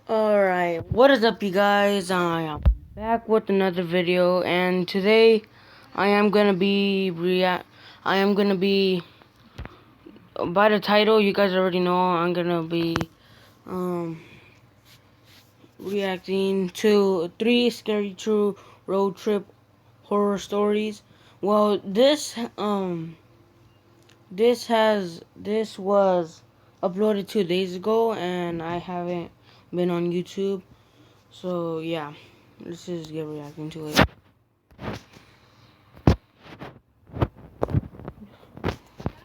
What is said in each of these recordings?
Alright, what is up you guys? I am back with another video, and today I am gonna be by the title you guys already know I'm gonna be reacting to 3 scary true road trip horror stories. Well, this was uploaded 2 days ago and I haven't been on YouTube. So yeah, let's just get reacting to it. What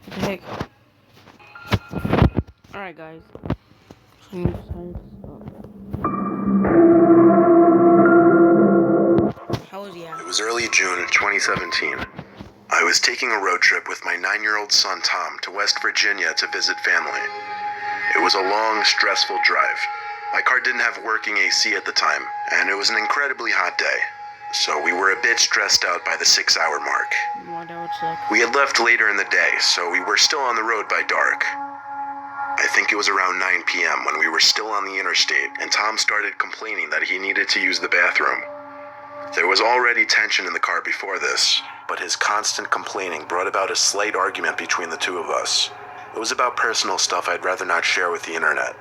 the heck? Alright guys. How was It was early June 2017. I was taking a road trip with my 9-year-old son Tom to West Virginia to visit family. It was a long, stressful drive. My car didn't have working AC at the time, and it was an incredibly hot day, so we were a bit stressed out by the 6-hour mark. We had left later in the day, so we were still on the road by dark. I think it was around 9 p.m. when we were still on the interstate, and Tom started complaining that he needed to use the bathroom. There was already tension in the car before this, but his constant complaining brought about a slight argument between the two of us. It was about personal stuff I'd rather not share with the internet.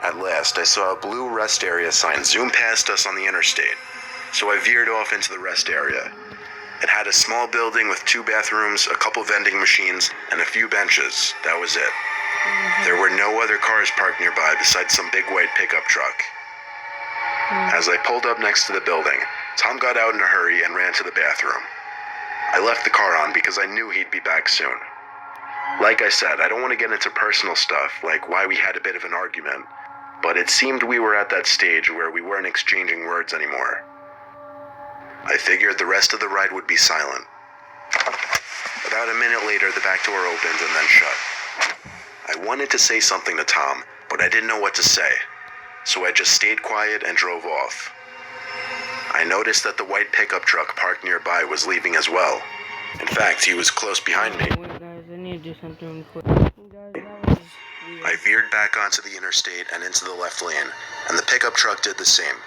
At last, I saw a blue rest area sign zoom past us on the interstate, so I veered off into the rest area. It had a small building with 2 bathrooms, a couple vending machines, and a few benches. That was it. There were no other cars parked nearby besides some big white pickup truck. As I pulled up next to the building, Tom got out in a hurry and ran to the bathroom. I left the car on because I knew he'd be back soon. Like I said, I don't want to get into personal stuff, like why we had a bit of an argument, but it seemed we were at that stage where we weren't exchanging words anymore. I figured the rest of the ride would be silent. About a minute later, the back door opened and then shut. I wanted to say something to Tom, but I didn't know what to say, so I just stayed quiet and drove off. I noticed that the white pickup truck parked nearby was leaving as well. In fact, he was close behind me. Wait guys, I need to do something quick. Guys, that was weird. I veered back onto the interstate and into the left lane, and the pickup truck did the same.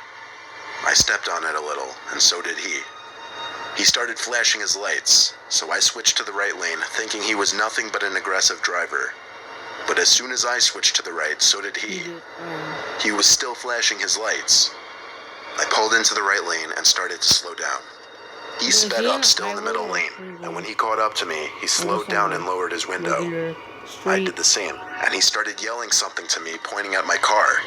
I stepped on it a little, and so did he. He started flashing his lights, so I switched to the right lane, thinking he was nothing but an aggressive driver. But as soon as I switched to the right, so did he. He was still flashing his lights. I pulled into the right lane and started to slow down. He sped up still in the middle lane, and when he caught up to me, he slowed down and lowered his window. I did the same, and he started yelling something to me, pointing at my car.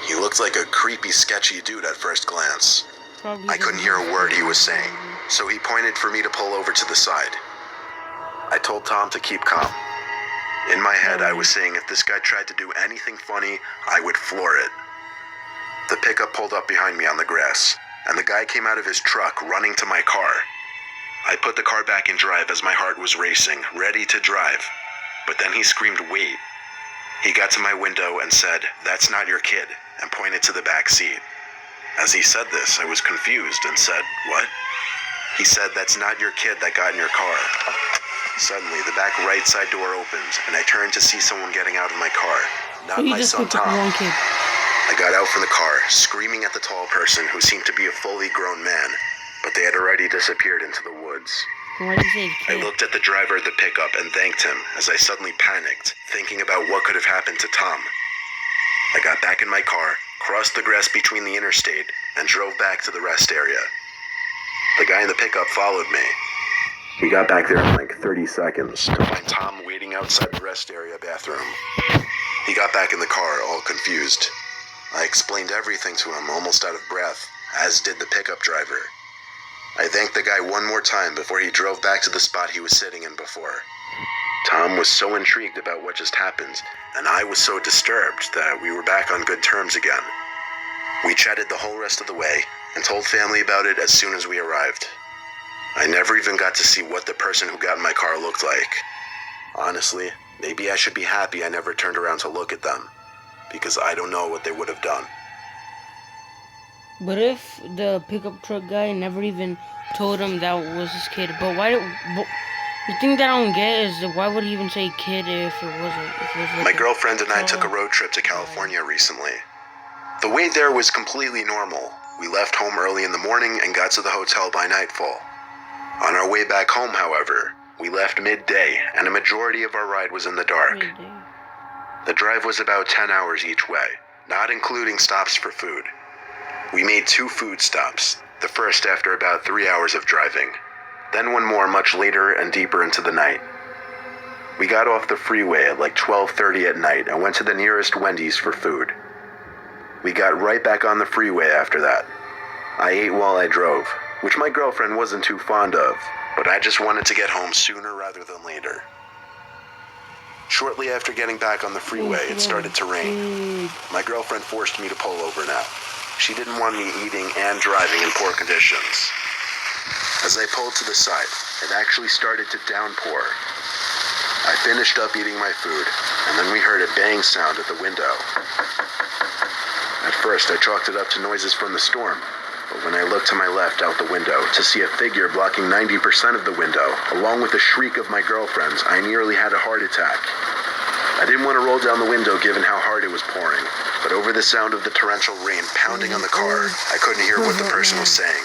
He looked like a creepy, sketchy dude at first glance. I couldn't hear a word he was saying, so he pointed for me to pull over to the side. I told Tom to keep calm. In my head, I was saying if this guy tried to do anything funny, I would floor it. The pickup pulled up behind me on the grass, and the guy came out of his truck running to my car. I put the car back in drive as my heart was racing, ready to drive. But then he screamed, "Wait." He got to my window and said, "That's not your kid," and pointed to the back seat. As he said this, I was confused and said, "What?" He said, "That's not your kid that got in your car." Suddenly, the back right side door opened, and I turned to see someone getting out of my car. Not my son, Tom. I got out from the car, screaming at the tall person who seemed to be a fully grown man, but they had already disappeared into the woods. I looked at the driver of the pickup and thanked him as I suddenly panicked, thinking about what could have happened to Tom. I got back in my car, crossed the grass between the interstate, and drove back to the rest area. The guy in the pickup followed me. We got back there in like 30 seconds to find Tom waiting outside the rest area bathroom. He got back in the car, all confused. I explained everything to him, almost out of breath, as did the pickup driver. I thanked the guy one more time before he drove back to the spot he was sitting in before. Tom was so intrigued about what just happened, and I was so disturbed that we were back on good terms again. We chatted the whole rest of the way, and told family about it as soon as we arrived. I never even got to see what the person who got in my car looked like. Honestly, maybe I should be happy I never turned around to look at them, because I don't know what they would have done. But if the pickup truck guy never even told him that was his kid, but The thing that I don't get is why would he even say kid if it wasn't? If it was like My girlfriend and I took a road trip to California recently. The way there was completely normal. We left home early in the morning and got to the hotel by nightfall. On our way back home, however, we left midday and a majority of our ride was in the dark. midday. The drive was about 10 hours each way, not including stops for food. We made 2 food stops, the first after about 3 hours of driving, then one more much later and deeper into the night. We got off the freeway at like 12:30 at night and went to the nearest Wendy's for food. We got right back on the freeway after that. I ate while I drove, which my girlfriend wasn't too fond of, but I just wanted to get home sooner rather than later. Shortly after getting back on the freeway, it started to rain. My girlfriend forced me to pull over now. She didn't want me eating and driving in poor conditions. As I pulled to the side, it actually started to downpour. I finished up eating my food, and then we heard a bang sound at the window. At first, I chalked it up to noises from the storm, but when I looked to my left out the window to see a figure blocking 90% of the window, along with a shriek of my girlfriend's, I nearly had a heart attack. I didn't want to roll down the window given how hard it was pouring, but over the sound of the torrential rain pounding on the car, I couldn't hear what the person was saying.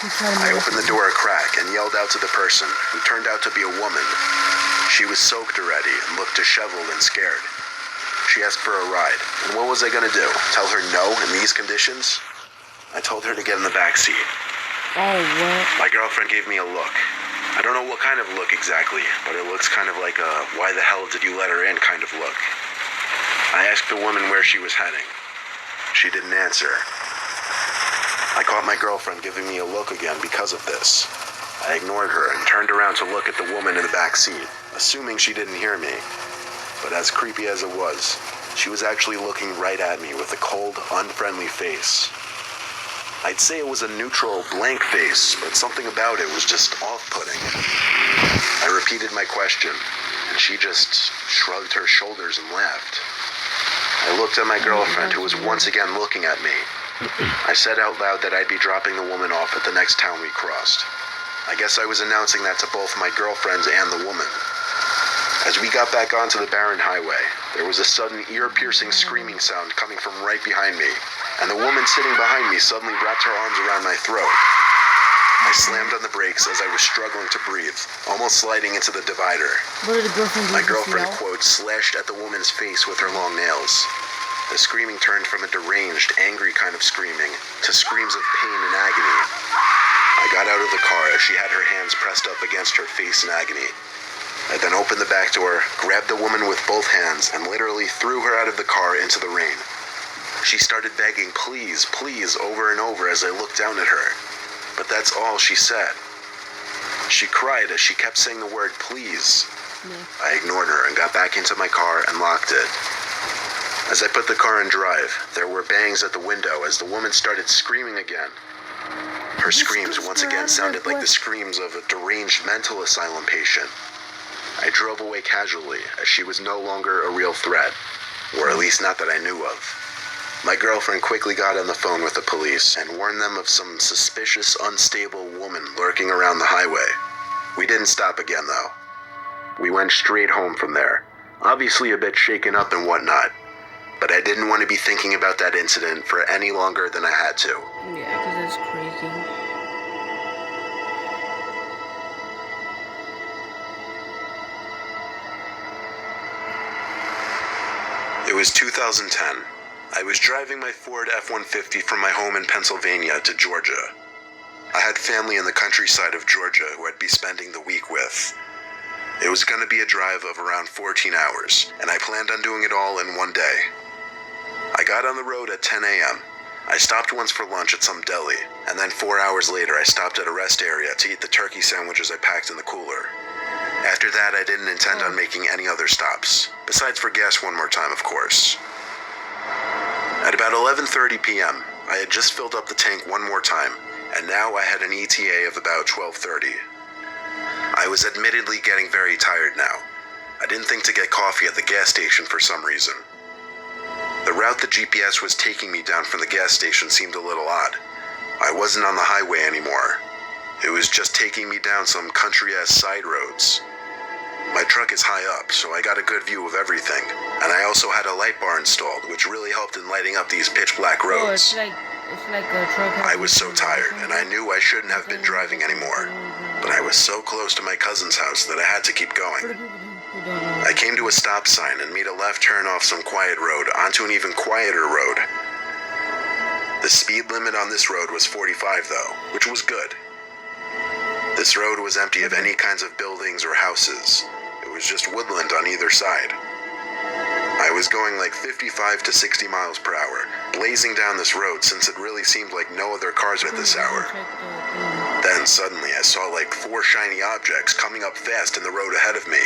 I opened the door a crack and yelled out to the person, who turned out to be a woman. She was soaked already and looked disheveled and scared. She asked for a ride, and what was I gonna do? Tell her no in these conditions? I told her to get in the back seat. Oh, what? My girlfriend gave me a look. I don't know what kind of look exactly, but it looks kind of like a why the hell did you let her in kind of look. I asked the woman where she was heading. She didn't answer. I caught my girlfriend giving me a look again because of this. I ignored her and turned around to look at the woman in the back seat, assuming she didn't hear me. But as creepy as it was, she was actually looking right at me with a cold, unfriendly face. I'd say it was a neutral, blank face, but something about it was just off-putting. I repeated my question, and she just shrugged her shoulders and laughed. I looked at my girlfriend, who was once again looking at me. I said out loud that I'd be dropping the woman off at the next town we crossed. I guess I was announcing that to both my girlfriends and the woman. As we got back onto the barren highway, there was a sudden ear-piercing screaming sound coming from right behind me, and the woman sitting behind me suddenly wrapped her arms around my throat. I slammed on the brakes as I was struggling to breathe, almost sliding into the divider. My girlfriend, quote, slashed at the woman's face with her long nails. The screaming turned from a deranged, angry kind of screaming to screams of pain and agony. I got out of the car as she had her hands pressed up against her face in agony. I then opened the back door, grabbed the woman with both hands, and literally threw her out of the car into the rain. She started begging, please, please, over and over as I looked down at her. But that's all she said. She cried as she kept saying the word please. I ignored her and got back into my car and locked it. As I put the car in drive, there were bangs at the window as the woman started screaming again. Her screams once again sounded like the screams of a deranged mental asylum patient. I drove away casually as she was no longer a real threat, or at least not that I knew of. My girlfriend quickly got on the phone with the police and warned them of some suspicious, unstable woman lurking around the highway. We didn't stop again though. We went straight home from there, obviously a bit shaken up and whatnot, but I didn't want to be thinking about that incident for any longer than I had to. Yeah, because that's crazy. It was 2010. I was driving my Ford F-150 from my home in Pennsylvania to Georgia. I had family in the countryside of Georgia who I'd be spending the week with. It was going to be a drive of around 14 hours, and I planned on doing it all in one day. I got on the road at 10 a.m. I stopped once for lunch at some deli, and then 4 hours later I stopped at a rest area to eat the turkey sandwiches I packed in the cooler. After that, I didn't intend on making any other stops, besides for gas one more time, of course. At about 11:30 p.m., I had just filled up the tank one more time, and now I had an ETA of about 12:30. I was admittedly getting very tired now. I didn't think to get coffee at the gas station for some reason. The route the GPS was taking me down from the gas station seemed a little odd. I wasn't on the highway anymore. It was just taking me down some country-ass side roads. My truck is high up, so I got a good view of everything, and I also had a light bar installed, which really helped in lighting up these pitch black Oh, roads. it's like a truck. I was so tired, and I knew I shouldn't have been driving anymore, but I was so close to my cousin's house that I had to keep For going. the people who don't know. I came to a stop sign and made a left turn off some quiet road onto an even quieter road. The speed limit on this road was 45 though, which was good. This road was empty of any kinds of buildings or houses. It was just woodland on either side. I was going like 55 to 60 miles per hour, blazing down this road since it really seemed like no other cars at this hour. Then suddenly I saw like 4 shiny objects coming up fast in the road ahead of me.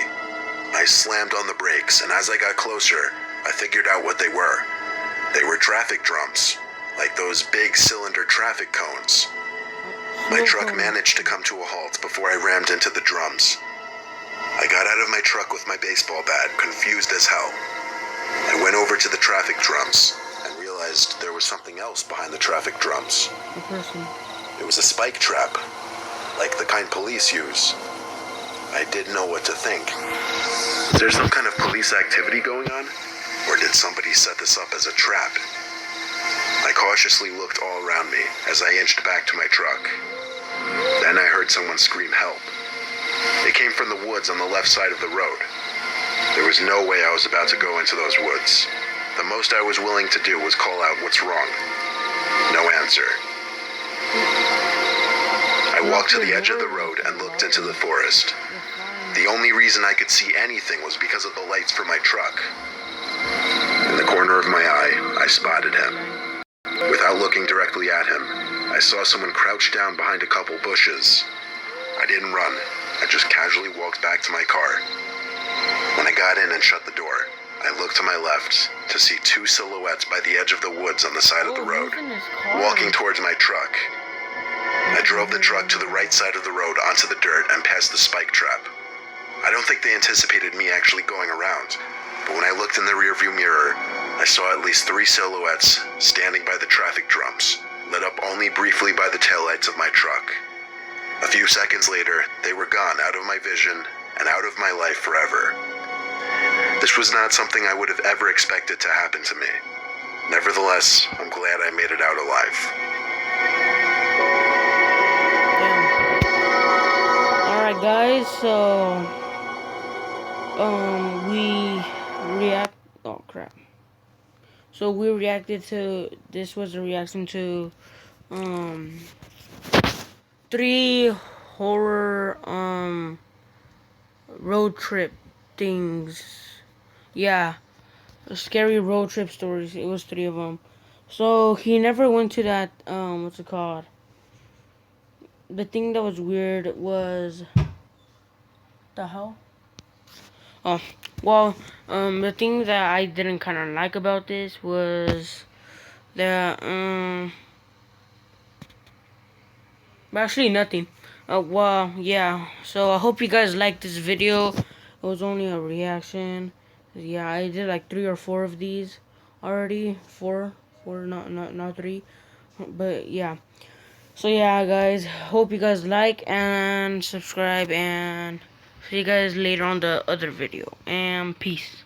I slammed on the brakes, and as I got closer, I figured out what they were. They were traffic drums, like those big cylinder traffic cones. My truck managed to come to a halt before I rammed into the drums. I got out of my truck with my baseball bat, confused as hell. I went over to the traffic drums and realized there was something else behind the traffic drums. A person. It was a spike trap, like the kind police use. I didn't know what to think. Was there some kind of police activity going on? Or did somebody set this up as a trap? I cautiously looked all around me as I inched back to my truck. Then I heard someone scream help. It came from the woods on the left side of the road. There was no way I was about to go into those woods. The most I was willing to do was call out what's wrong. No answer. I walked to the edge of the road and looked into the forest. The only reason I could see anything was because of the lights from my truck. In the corner of my eye, I spotted him. Without looking directly at him, I saw someone crouched down behind a couple bushes. I didn't run. I just casually walked back to my car. When I got in and shut the door, I looked to my left to see 2 silhouettes by the edge of the woods on the side of the road, walking towards my truck. I drove the truck to the right side of the road onto the dirt and past the spike trap. I don't think they anticipated me actually going around, but when I looked in the rearview mirror, I saw at least 3 silhouettes standing by the traffic drums, lit up only briefly by the taillights of my truck. A few seconds later, they were gone out of my vision and out of my life forever. This was not something I would have ever expected to happen to me. Nevertheless, I'm glad I made it out alive. Alright guys, so So we reacted to, this was a reaction to 3 horror road trip things. Yeah, scary road trip stories. It was 3 of them. So he never went to that what's it called? The thing that was weird was the hell? Oh, well, the thing that I didn't kind of like about this was that actually nothing. Well, yeah. So I hope you guys liked this video. It was only a reaction. Yeah, I did like 3 or 4 of these already. 4, not 3. But yeah. So yeah, guys. Hope you guys like and subscribe, and see you guys later on the other video. And peace.